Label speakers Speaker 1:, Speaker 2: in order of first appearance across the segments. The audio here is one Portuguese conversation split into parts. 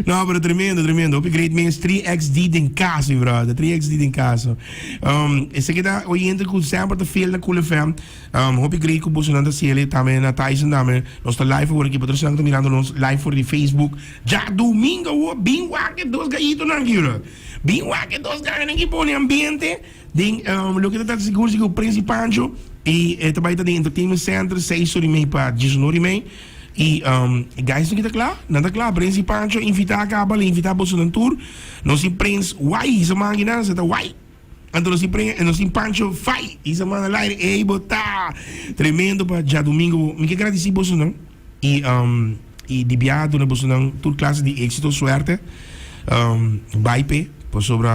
Speaker 1: No, pero tremendo, tremendo. Hope great means 3XD em casa, brother. 3XD em casa. Esse aqui tá oyendo com sempre te veel na Cool FM. Hope great com você na CL também na Tyson também. Nós tá live por aqui, patrocinando mirando nós live por de Facebook. Já domingo, o bem waque dos gaitos na guira. Bem waque dos gaitos aqui por ambiente. Ding, lo que tá seguro que o Príncipe Pancho e também tá de Entertainment Center 6h30 para 19h30. E guys, não está claro? Não está claro. Príncipe Pancho invitar a cabo, invitar a bolsa no tour. Nós se Prince Wai, isso máquina, você tá Wai. Então nós se Pancho Fai, isso máquina lá, ei, botar. Tremendo para já domingo. Me quer agradecer bolsa não. E de viado na bolsa não, tour classe de éxito, suerte. Baipe, por sobre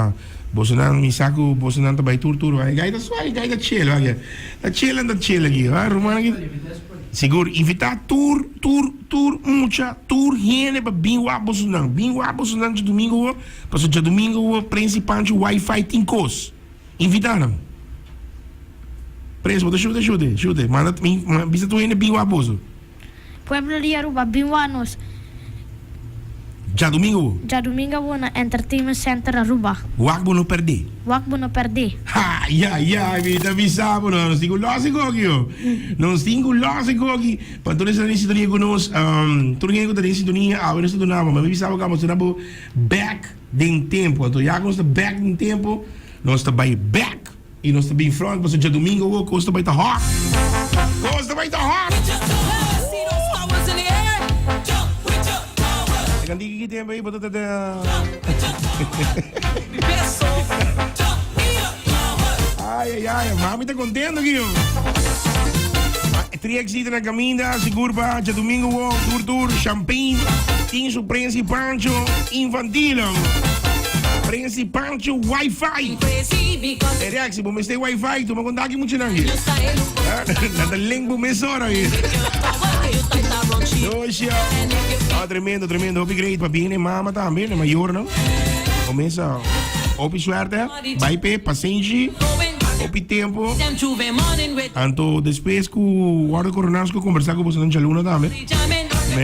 Speaker 1: bolsa não, me saco bolsa não também tour. Guys, tá suave, guys, tá chill, olha. Tá chill aqui, Romano aqui. Seguro, invitar tour, mucha, tour, gente, para bem guapo, não, de domingo, para de domingo, principalmente Wi-Fi tem cos. Invitaram. Preso, ajude, manda, bisa tu gente bem guapo.
Speaker 2: Pueblo de Aruba, bem guanos.
Speaker 1: Já domingo
Speaker 2: na Entertainment Center Aruba.
Speaker 1: Wakbo no perdi. Ha, ya, vida bisabo, não tinha lógico aqui, não tinha lógico aqui. Para todos os anos sintonia conosco, tudo que está em sintonia, agora estou donando, mas bisabo que nós estamos back em tempo, então já nós estamos back em tempo, nós estamos back e nós estamos em front, porque já domingo nós estamos bem hot, Candiga que tempo aí, bota Ai, mami tá contente aqui, 3x na caminha, seguro para já domingo, tour, champagne, tem o Príncipe Pancho infantil. Príncipe Pancho Wi-Fi. Reaksi, bom, este Wi-Fi, tu me conta aqui muito não. Nada lengua mesora aí. Tremendo. Hope great, papi, mama também, né, maior, não? Começa, hope suerte, vai paciente, hope tempo. Então, depois que o guarda coronados que conversar com você na Jaluna também,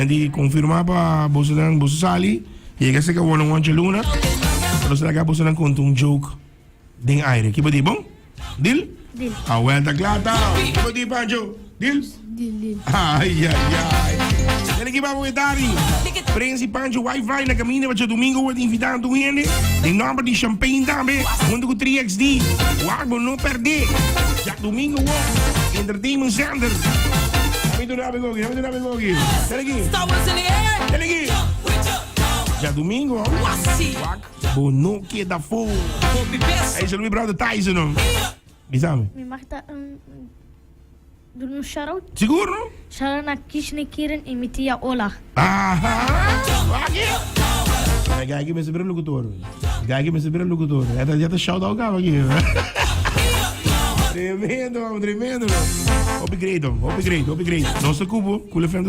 Speaker 1: me confirmar para você não sair, e que se que one Jaluna, para você acaba você não conta joke de aire, que pode bom? Deal? Ah, well, tá claro, que pode Pancho? Deal? Ai. Ele que vai voltar aí. Príncipe Pancho Wi-Fi na caminha para domingo vou te invitar a tu gente. Em nome de champanhe também. Junto com 3XD. Guardo não perder. Já domingo vou. Entertainment Center. Dame tu nave aqui. Dale aqui. Já domingo. Guardo não queda fogo. Aí já não me brother Tyson. Me sabe?
Speaker 2: Me marca doe een shout-out.
Speaker 1: Seguro, não?
Speaker 2: Shout-out naar Kishne Kiren en Mitia Ola.
Speaker 1: Kijk, met zijn locutor. Já tá shout-out aqui. Tremendo. Upgrade. Nossa cubo, Cool FM